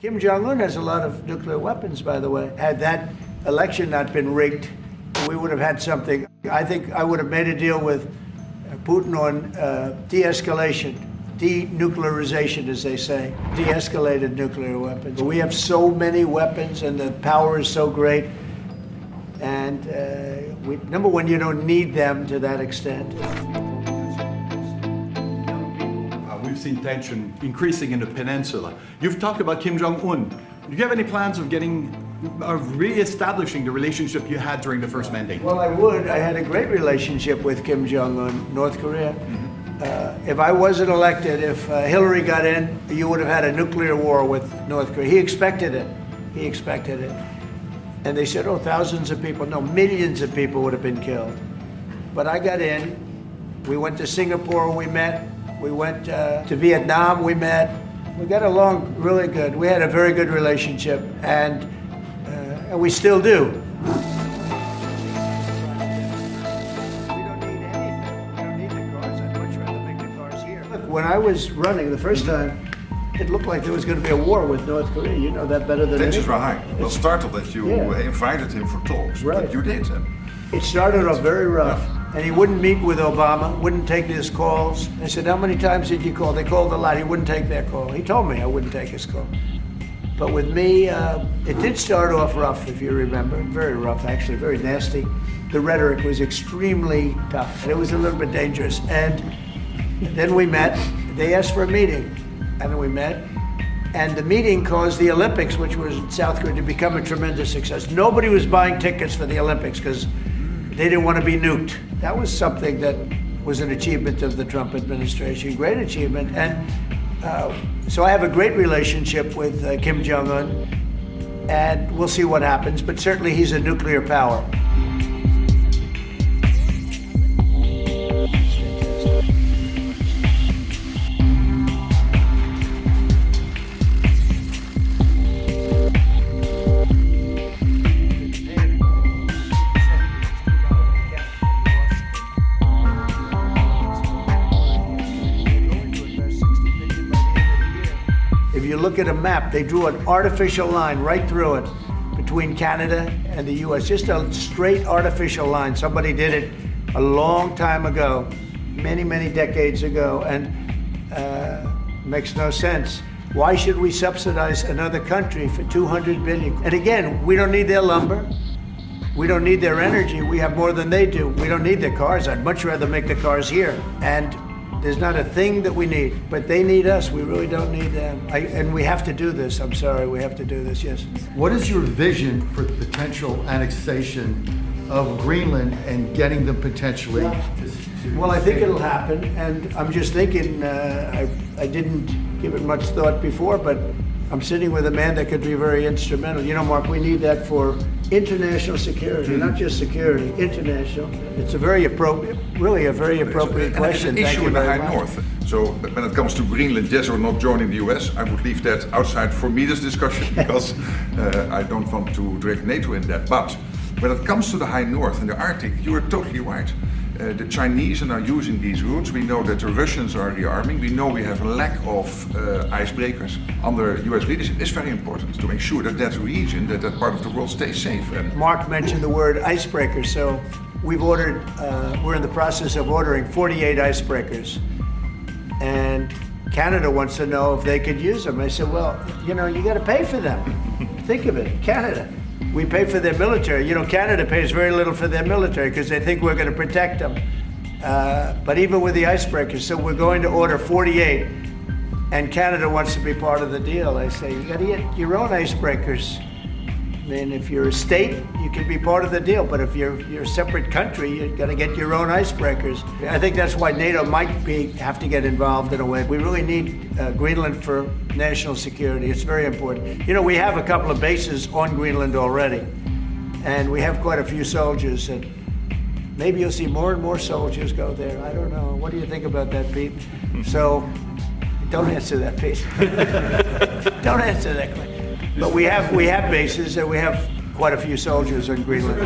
Kim Jong-un has a lot of nuclear weapons, by the way. Had that election not been rigged, we would have had something. I think I would have made a deal with Putin on de-escalation, denuclearization, as they say, de-escalated nuclear weapons. We have so many weapons and the power is so great. And number one, you don't need them to that extent. We've seen tension increasing in the peninsula. You've talked about Kim Jong-un. Do you have any plans of re-establishing the relationship you had during the first mandate? Well, I would. I had a great relationship with Kim Jong-un, North Korea. If I wasn't elected, if Hillary got in, you would have had a nuclear war with North Korea. He expected it. He expected it. And they said, oh, thousands of people. No, millions of people would have been killed. But I got in. We went to Singapore, we met. We went to Vietnam, we met. We got along really good. We had a very good relationship, and we still do. We don't need anything. We don't need the cars. I'd much rather make the cars here. Look, when I was running the first time, it looked like there was going to be a war with North Korea. You know that better than This anyone. is right. Well, started that you invited him for talks, Right. but you did. It started off very rough, and he wouldn't meet with Obama, wouldn't take his calls. I said, how many times did you call? They called a lot. He wouldn't take their call. He told me I wouldn't take his call. But with me, it did start off rough, if you remember. Very rough, actually, very nasty. The rhetoric was extremely tough, and it was a little bit dangerous. And then we met. They asked for a meeting, and we met. And the meeting caused the Olympics, which was in South Korea, to become a tremendous success. Nobody was buying tickets for the Olympics because they didn't want to be nuked. That was something that was an achievement of the Trump administration, great achievement. And so I have a great relationship with Kim Jong-un, and we'll see what happens, but certainly he's a nuclear power. Look at a map, they drew an artificial line right through it between Canada and the US, just a straight artificial line. Somebody did it a long time ago, many, many decades ago, and makes no sense. Why should we subsidize another country for $200 billion? And again, we don't need their lumber. We don't need their energy. We have more than they do. We don't need their cars. I'd much rather make the cars here. And there's not a thing that we need, but they need us. We really don't need them. And we have to do this. I'm sorry, we have to do this, yes. What is your vision for the potential annexation of Greenland and getting them potentially to Well, I think it'll happen, and I'm just thinking, I didn't give it much thought before, but I'm sitting with a man that could be very instrumental. You know, Mark, we need that for international security, not just security, international. It's a very appropriate, really a very appropriate question. It's an Thank issue you in the very High much. North. So when it comes to Greenland, yes or not joining the US, I would leave that outside for me, this discussion, because I don't want to drag NATO in that. But when it comes to the High North and the Arctic, you are totally right. The Chinese are now using these routes. We know that the Russians are rearming. We know we have a lack of icebreakers. Under US leadership, it's very important to make sure that that region, that part of the world stays safe. And Mark mentioned the word icebreakers, so we've ordered, we're in the process of ordering 48 icebreakers. And Canada wants to know if they could use them. I said, well, you know, you got to pay for them. Think of it, Canada. We pay for their military. You know, Canada pays very little for their military because they think we're going to protect them. But even with the icebreakers, so we're going to order 48, and Canada wants to be part of the deal. I say, you got to get your own icebreakers. I mean, if you're a state, you can be part of the deal, but if you're a separate country, you've got to get your own icebreakers. I think that's why NATO might have to get involved in a way. We really need Greenland for national security. It's very important. You know, we have a couple of bases on Greenland already, and we have quite a few soldiers, and maybe you'll see more and more soldiers go there. I don't know. What do you think about that, Pete? So, don't answer that, Pete. Don't answer that, Clint. But we have bases, and we have quite a few soldiers in Greenland.